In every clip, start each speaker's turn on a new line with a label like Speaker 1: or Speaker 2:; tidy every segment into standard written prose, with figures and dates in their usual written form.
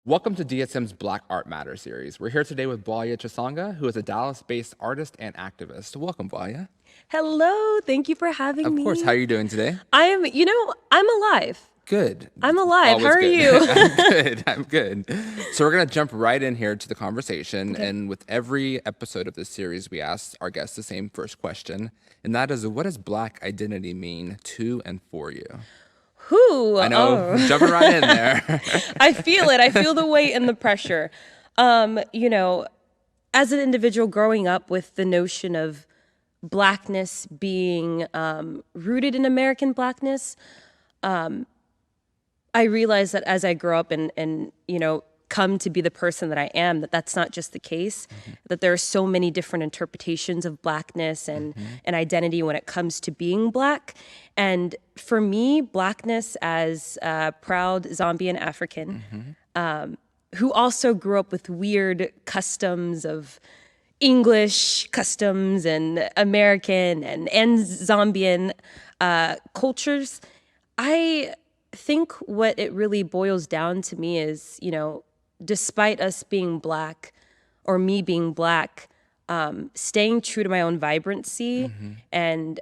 Speaker 1: Welcome to DSM's Black Art Matter series. We're here today with Bwalya Chisanga, who is a Dallas-based artist and activist. Welcome, Bwalya.
Speaker 2: Hello, thank you for having
Speaker 1: Of course. How
Speaker 2: me.
Speaker 1: are you doing today?
Speaker 2: I'm alive.
Speaker 1: Good.
Speaker 2: I'm alive. How
Speaker 1: Always
Speaker 2: are
Speaker 1: good.
Speaker 2: you?
Speaker 1: I'm good. I'm good. So we're going to jump right in here to the conversation.
Speaker 2: Okay.
Speaker 1: And with every episode of this series, we ask our guests the same first question. And that is, what does Black identity mean to and for you?
Speaker 2: Who?
Speaker 1: I know,
Speaker 2: Oh,
Speaker 1: jumping right in there.
Speaker 2: I feel it. I feel the weight and the pressure. You know, as an individual growing up with the notion of Blackness being rooted in American Blackness, I realized that as I grow up and come to be the person that I am, that's not just the case, that there are so many different interpretations of Blackness and identity when it comes to being Black. And for me, Blackness as a proud Zambian African, who also grew up with weird customs of English customs and American and Zambian cultures, I think what it really boils down to me is, despite us being Black or me being Black, staying true to my own vibrancy and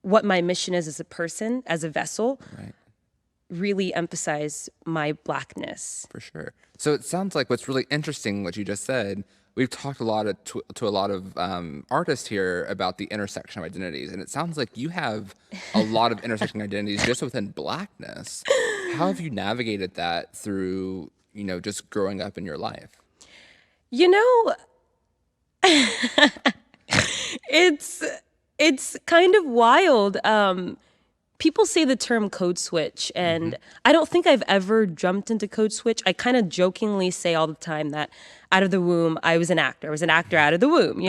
Speaker 2: what my mission is as a person, as a vessel,
Speaker 1: Right.
Speaker 2: really emphasize my Blackness.
Speaker 1: For sure. So it sounds like what's really interesting, what you just said, we've talked a lot to a lot of artists here about the intersection of identities, and it sounds like you have a lot of intersecting identities just within Blackness. How have you navigated that through, just growing up in your life?
Speaker 2: You know, it's kind of wild. People say the term code switch, and I don't think I've ever jumped into code switch. I kind of jokingly say all the time that out of the womb, I was an actor. I was an actor out of the womb,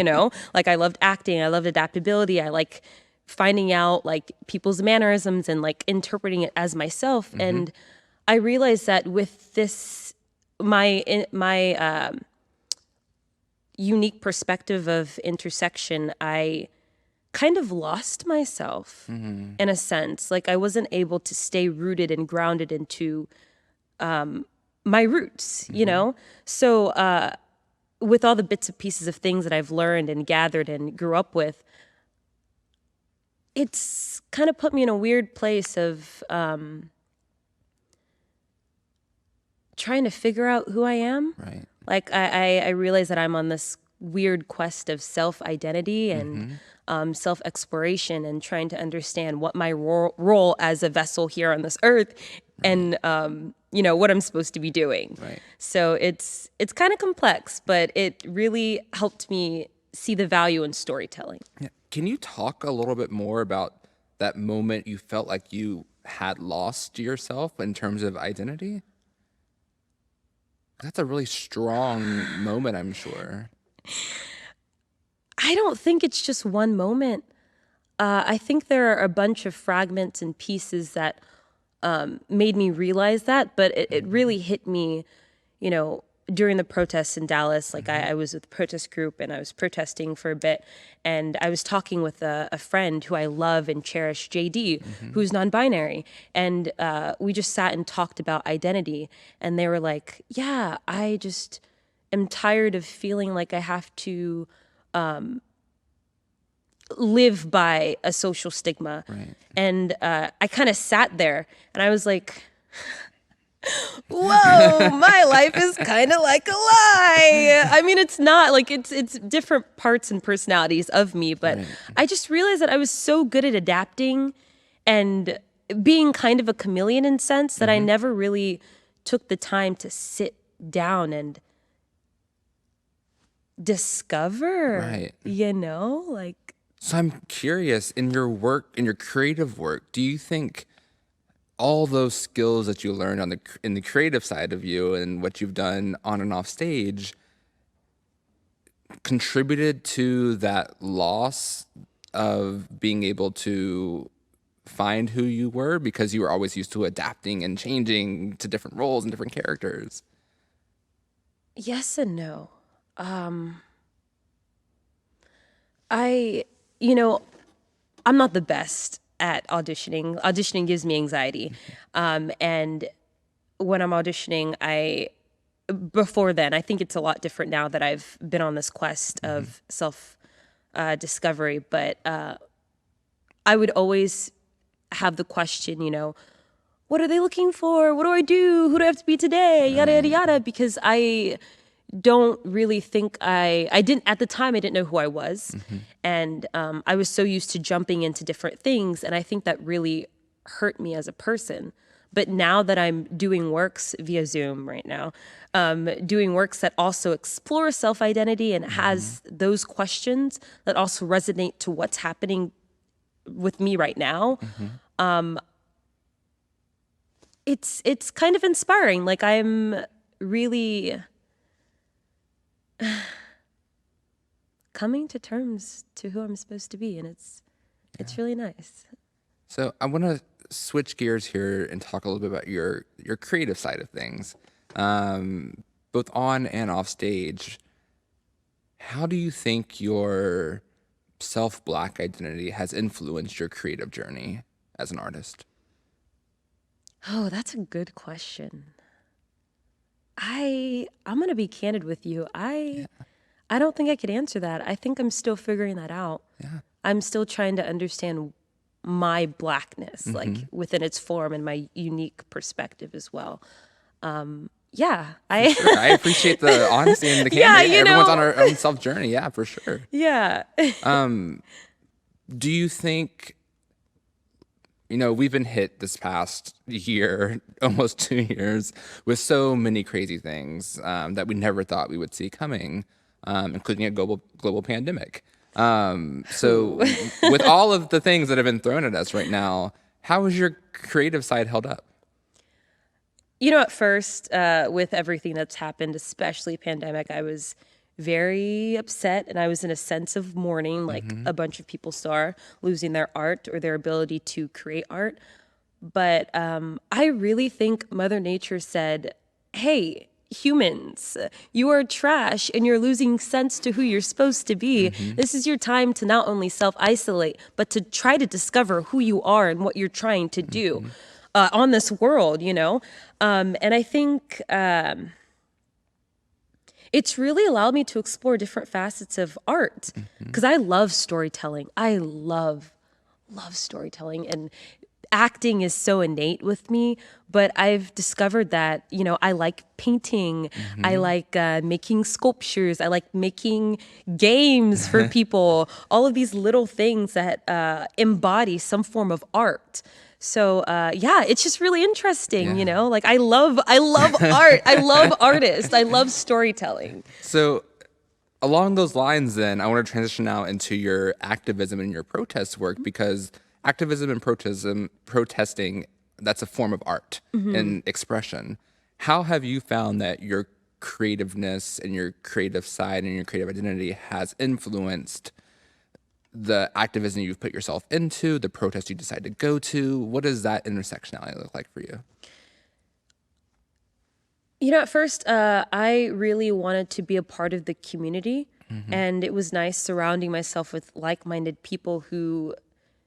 Speaker 2: Like I loved acting, I loved adaptability, I like finding out like people's mannerisms and like interpreting it as myself. And I realized that with this, my unique perspective of intersection, I kind of lost myself in a sense. Like I wasn't able to stay rooted and grounded into my roots, So with all the bits and pieces of things that I've learned and gathered and grew up with, it's kind of put me in a weird place of trying to figure out who I am.
Speaker 1: Right.
Speaker 2: Like I realize that I'm on this weird quest of self-identity and self-exploration and trying to understand what my role as a vessel here on this earth and what I'm supposed to be doing.
Speaker 1: Right.
Speaker 2: So it's kind of complex, but it really helped me see the value in storytelling.
Speaker 1: Yeah. Can you talk a little bit more about that moment you felt like you had lost yourself in terms of identity? That's a really strong moment, I'm sure.
Speaker 2: I don't think it's just one moment. I think there are a bunch of fragments and pieces that made me realize that, but it really hit me, during the protests in Dallas. Like I was with the protest group and I was protesting for a bit, and I was talking with a friend who I love and cherish, JD, who's non-binary, and we just sat and talked about identity, and they were like, yeah, I just am tired of feeling like I have to live by a social stigma.
Speaker 1: Right.
Speaker 2: And I kind of sat there and I was like, whoa, my life is kind of like a lie. I mean, it's not like it's different parts and personalities of me, but I just realized that I was so good at adapting and being kind of a chameleon in sense that I never really took the time to sit down and discover,
Speaker 1: Right.
Speaker 2: like.
Speaker 1: So I'm curious, in your work, in your creative work, do you think all those skills that you learned in the creative side of you and what you've done on and off stage contributed to that loss of being able to find who you were because you were always used to adapting and changing to different roles and different characters?
Speaker 2: Yes and no. I, you know, I'm not the best at auditioning. Auditioning gives me anxiety. And when I'm auditioning, before then, I think it's a lot different now that I've been on this quest of self discovery, but I would always have the question, what are they looking for? What do I do? Who do I have to be today? Yada, yada, yada. Because I don't really think I didn't, at the time, I didn't know who I was. And I was so used to jumping into different things. And I think that really hurt me as a person. But now that I'm doing works via Zoom right now, doing works that also explore self-identity and has those questions that also resonate to what's happening with me right now, it's kind of inspiring. Like, I'm really coming to terms to who I'm supposed to be, and it's really nice.
Speaker 1: So I want to switch gears here and talk a little bit about your creative side of things, both on and off stage. How do you think your self-Black identity has influenced your creative journey as an artist?
Speaker 2: Oh, that's a good question. I'm gonna be candid with you. I don't think I could answer that. I think I'm still figuring that out.
Speaker 1: Yeah.
Speaker 2: I'm still trying to understand my Blackness, like within its form and my unique perspective as well. Yeah,
Speaker 1: Sure. I appreciate the honesty and the candor. Everyone's on our own self journey. Yeah, for sure.
Speaker 2: Yeah.
Speaker 1: Do you think, we've been hit this past year, almost 2 years, with so many crazy things that we never thought we would see coming, including a global pandemic. So with all of the things that have been thrown at us right now, how is your creative side held up?
Speaker 2: At first, with everything that's happened, especially pandemic, I was very upset and I was in a sense of mourning, like a bunch of people are losing their art or their ability to create art. But I really think Mother Nature said, hey, humans, you are trash and you're losing sense to who you're supposed to be. This is your time to not only self-isolate, but to try to discover who you are and what you're trying to do on this world, And I think it's really allowed me to explore different facets of art because I love storytelling. I love storytelling, and acting is so innate with me, but I've discovered that, I like painting. I like making sculptures. I like making games for people, all of these little things that embody some form of art. So, it's just really interesting, like I love art. I love artists. I love storytelling.
Speaker 1: So along those lines, then, I want to transition now into your activism and your protest work, because activism and protesting, that's a form of art and expression. How have you found that your creativeness and your creative side and your creative identity has influenced the activism you've put yourself into, the protest you decide to go to? What does that intersectionality look like for you?
Speaker 2: At first, I really wanted to be a part of the community, and it was nice surrounding myself with like-minded people who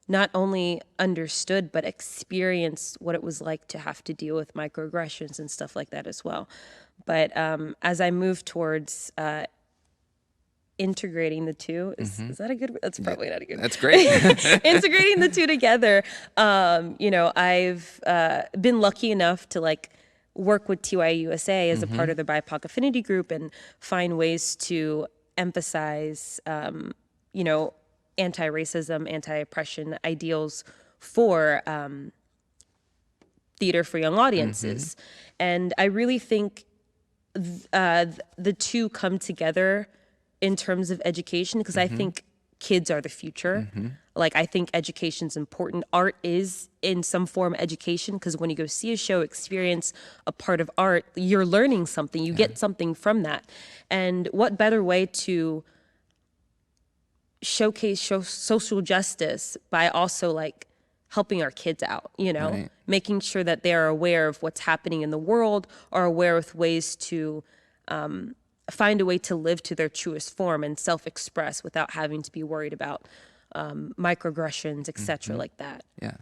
Speaker 2: not only understood, but experienced what it was like to have to deal with microaggressions and stuff like that as well. But as I moved towards integrating the two, is that a good? That's probably not a good.
Speaker 1: That's great.
Speaker 2: Integrating the two together. I've been lucky enough to work with TYUSA as a part of the BIPOC affinity group and find ways to emphasize, anti-racism, anti-oppression ideals for theater for young audiences. And I really think the two come together in terms of education, because I think kids are the future. I think education's important. Art is in some form education, because when you go see a show, experience a part of art, you're learning something, you get something from that. And what better way to showcase social justice by also helping our kids out,
Speaker 1: Right.
Speaker 2: making sure that they are aware of what's happening in the world, are aware of ways to find a way to live to their truest form and self-express without having to be worried about microaggressions, etc., like that.
Speaker 1: Yeah.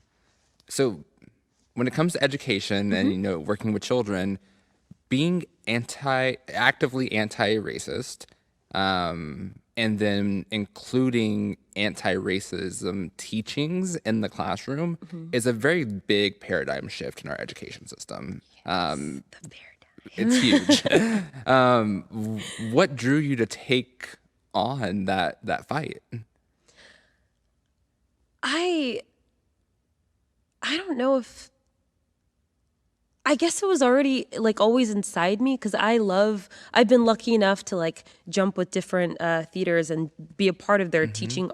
Speaker 1: So when it comes to education and, you know, working with children, being actively anti-racist, and then including anti-racism teachings in the classroom is a very big paradigm shift in our education system.
Speaker 2: The paradigm.
Speaker 1: It's huge. What drew you to take on that fight?
Speaker 2: I don't know if, I guess it was already like always inside me, because I've been lucky enough to like jump with different theaters and be a part of their teaching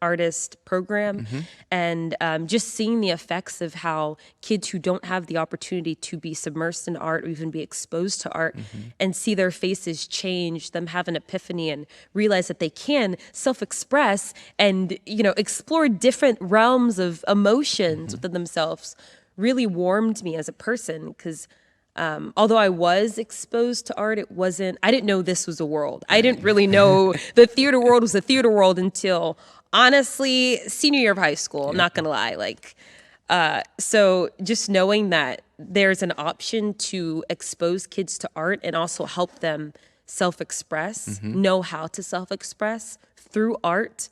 Speaker 2: artist program, and just seeing the effects of how kids who don't have the opportunity to be submersed in art or even be exposed to art and see their faces change, them have an epiphany and realize that they can self-express and, you know, explore different realms of emotions within themselves, really warmed me as a person, because although I was exposed to art, I didn't know this was a world. I didn't really know the theater world was a theater world until, honestly, senior year of high school. I'm not gonna lie. Like, so just knowing that there's an option to expose kids to art and also help them self-express, know how to self-express through art,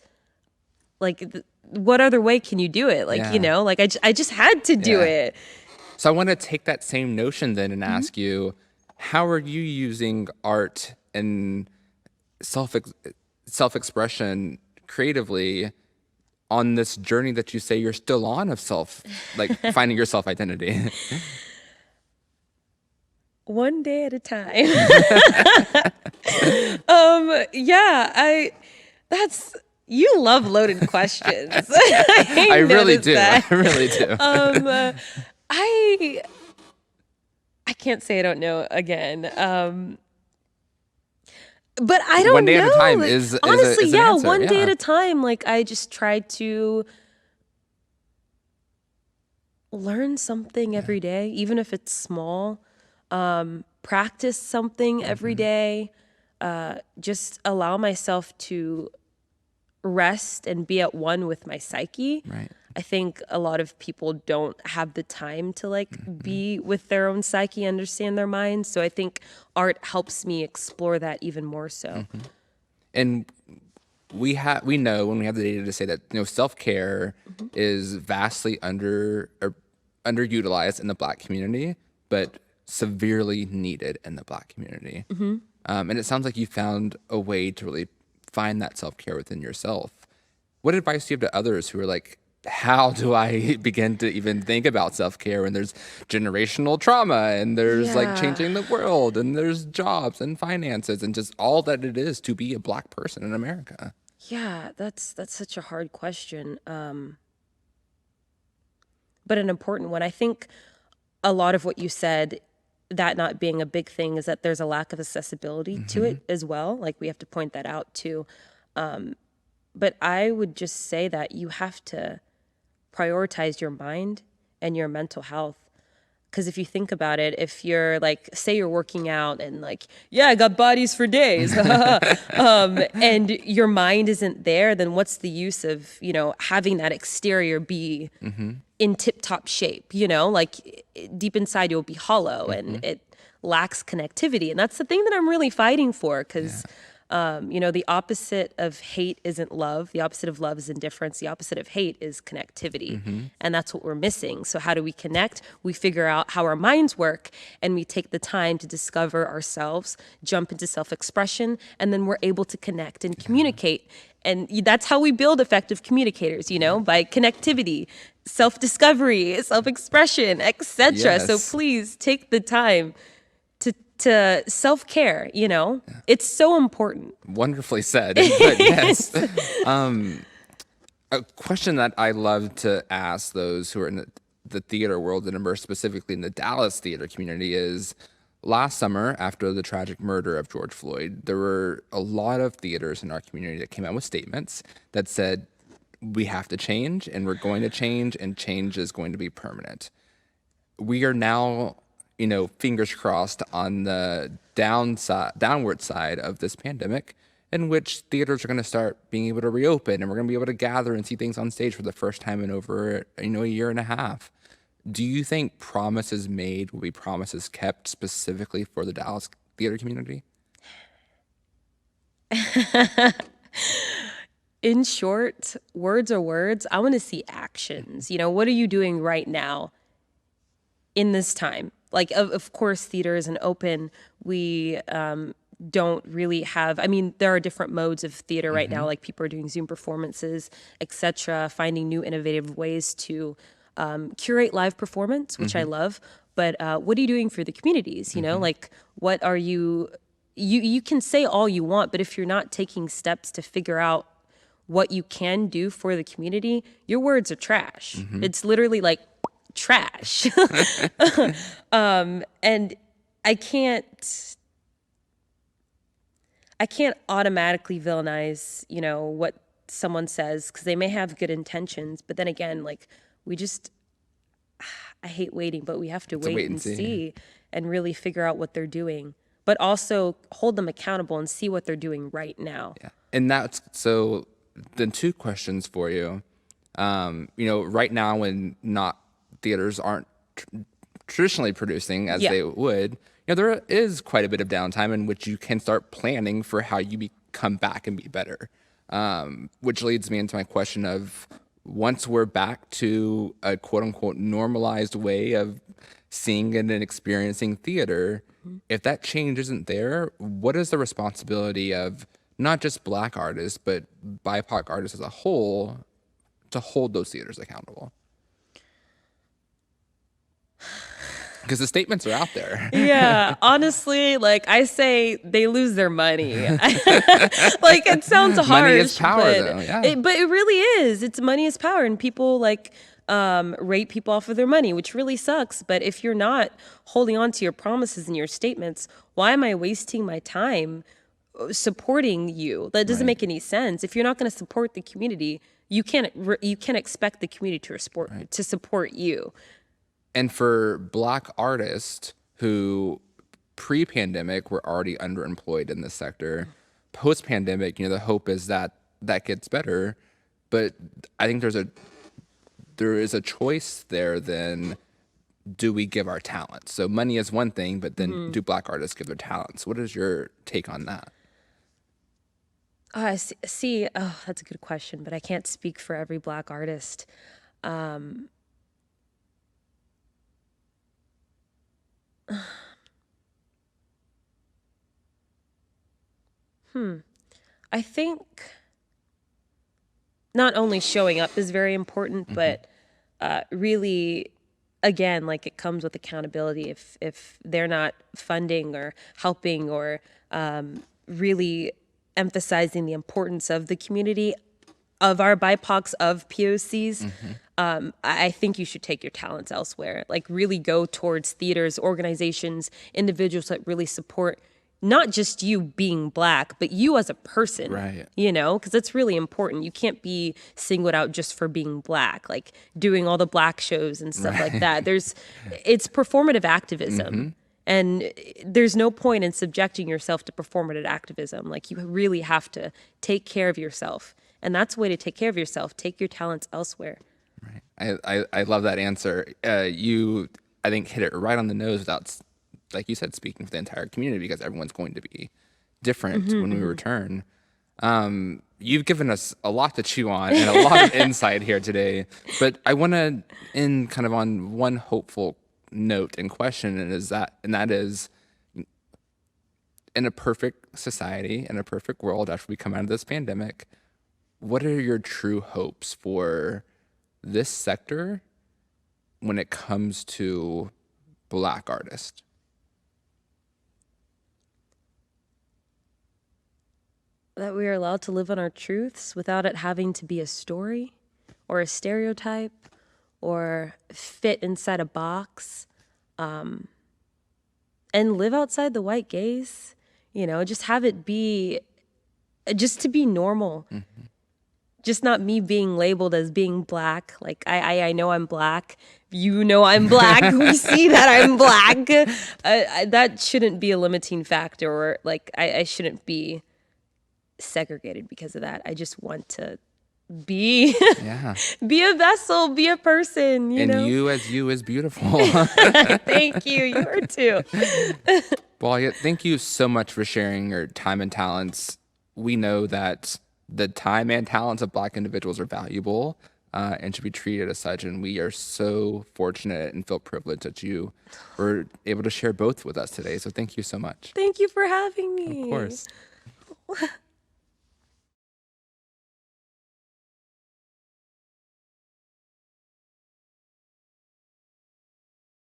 Speaker 2: like, what other way can you do it? Like, you know, like I just had to do it.
Speaker 1: So I want to take that same notion then and ask you, how are you using art and self-expression creatively on this journey that you say you're still on of finding your self-identity?
Speaker 2: One day at a time. You love loaded questions.
Speaker 1: I really do.
Speaker 2: That.
Speaker 1: I really do.
Speaker 2: I can't say I don't know again. But I don't know.
Speaker 1: One day at a time
Speaker 2: like,
Speaker 1: is
Speaker 2: honestly,
Speaker 1: is an answer.
Speaker 2: One day at a time. Like, I just try to learn something every day, even if it's small. Practice something every day. Just allow myself to rest and be at one with my psyche.
Speaker 1: Right.
Speaker 2: I think a lot of people don't have the time to like be with their own psyche, understand their minds. So I think art helps me explore that even more so.
Speaker 1: And we know when we have the data to say that, you know, self-care is vastly underutilized in the Black community, but severely needed in the Black community. And it sounds like you found a way to really find that self-care within yourself. What advice do you have to others who are like, how do I begin to even think about self-care when there's generational trauma and there's like changing the world and there's jobs and finances and just all that it is to be a Black person in America?
Speaker 2: Yeah, that's such a hard question. But an important one. I think a lot of what you said, that not being a big thing, is that there's a lack of accessibility to it as well. Like, we have to point that out too. But I would just say that you have to prioritize your mind and your mental health. Because if you think about it, if you're like, say you're working out and like, yeah, I got bodies for days, and your mind isn't there, then what's the use of, you know, having that exterior be in tip-top shape, you know? Like, deep inside you'll be hollow and it lacks connectivity. And that's the thing that I'm really fighting for, because you know, the opposite of hate isn't love. The opposite of love is indifference. The opposite of hate is connectivity. And that's what we're missing. So how do we connect? We figure out how our minds work, and we take the time to discover ourselves, jump into self-expression, and then we're able to connect and communicate. And that's how we build effective communicators, you know, by connectivity, self-discovery, self-expression, etc.
Speaker 1: Yes.
Speaker 2: So please take the time to self-care, you know? It's so important.
Speaker 1: Wonderfully said. But yes. A question that I love to ask those who are in the theater world and immersed specifically in the Dallas theater community is, last summer, after the tragic murder of George Floyd, there were a lot of theaters in our community that came out with statements that said, we have to change, and we're going to change, and change is going to be permanent. We are now, you know, fingers crossed, on the downward side of this pandemic, in which theaters are going to start being able to reopen, and we're going to be able to gather and see things on stage for the first time in over, you know, a year and a half. Do you think promises made will be promises kept specifically for the Dallas theater community?
Speaker 2: In short, words are words. I want to see actions. You know, what are you doing right now in this time? Like, of course, theater isn't open. We don't really have, I mean, there are different modes of theater right now, like people are doing Zoom performances, etc., finding new innovative ways to curate live performance, which I love. But what are you doing for the communities? You know, like, what are you can say all you want, but if you're not taking steps to figure out what you can do for the community, your words are trash. It's literally like trash. And I can't automatically villainize, you know, what someone says, because they may have good intentions, but then again, like, we just, I hate waiting, but we have to wait and see and really figure out what they're doing, but also hold them accountable and see what they're doing right now.
Speaker 1: Yeah. And that's so then two questions for you. You know, right now when not theaters aren't traditionally producing as they would, you know, there is quite a bit of downtime in which you can start planning for how you come back and be better. Which leads me into my question of, once we're back to a quote unquote normalized way of seeing and experiencing theater, if that change isn't there, what is the responsibility of not just Black artists, but BIPOC artists as a whole to hold those theaters accountable? Because the statements are out there.
Speaker 2: Yeah, honestly, like, I say they lose their money. Like, it sounds harsh.
Speaker 1: Money is power,
Speaker 2: but
Speaker 1: though. Yeah.
Speaker 2: But it really is. It's money is power, and people like rate people off of their money, which really sucks. But if you're not holding on to your promises and your statements, why am I wasting my time supporting you? That doesn't make any sense. If you're not going to support the community, you can't expect the community to support you.
Speaker 1: And for Black artists who pre-pandemic were already underemployed in this sector, post-pandemic, you know, the hope is that that gets better. But I think there is a choice there. Then, do we give our talents? So money is one thing, but then do Black artists give their talents? What is your take on that?
Speaker 2: I see. Oh, that's a good question, but I can't speak for every Black artist. I think not only showing up is very important, but really, again, like, it comes with accountability. If they're not funding or helping or really emphasizing the importance of the community, of our BIPOCs, of POCs, I think you should take your talents elsewhere. Like, really go towards theaters, organizations, individuals that really support not just you being Black, but you as a person.
Speaker 1: Right.
Speaker 2: You know, because it's really important. You can't be singled out just for being Black, like doing all the Black shows and stuff like that. It's performative activism. And there's no point in subjecting yourself to performative activism. Like, you really have to take care of yourself. And that's the way to take care of yourself. Take your talents elsewhere.
Speaker 1: Right. I love that answer. You, I think, hit it right on the nose without, like you said, speaking for the entire community, because everyone's going to be different when we return. You've given us a lot to chew on and a lot of insight here today, but I want to end kind of on one hopeful note and question, and that is, in a perfect society, in a perfect world, after we come out of this pandemic, what are your true hopes for this sector when it comes to Black artists?
Speaker 2: That we are allowed to live on our truths without it having to be a story or a stereotype or fit inside a box, and live outside the white gaze. You know, just have it be, just to be normal. Just not me being labeled as being Black. Like, I know I'm Black. You know I'm Black. We see that I'm Black. That shouldn't be a limiting factor, or like, I shouldn't be segregated because of that. I just want to be
Speaker 1: Yeah.
Speaker 2: be a vessel, be a person, you
Speaker 1: And
Speaker 2: know.
Speaker 1: you as you is beautiful.
Speaker 2: Thank you. You are too.
Speaker 1: Bwalya, thank you so much for sharing your time and talents. We know that the time and talents of Black individuals are valuable and should be treated as such. And we are so fortunate and feel privileged that you were able to share both with us today. So thank you so much.
Speaker 2: Thank you for having me.
Speaker 1: Of course.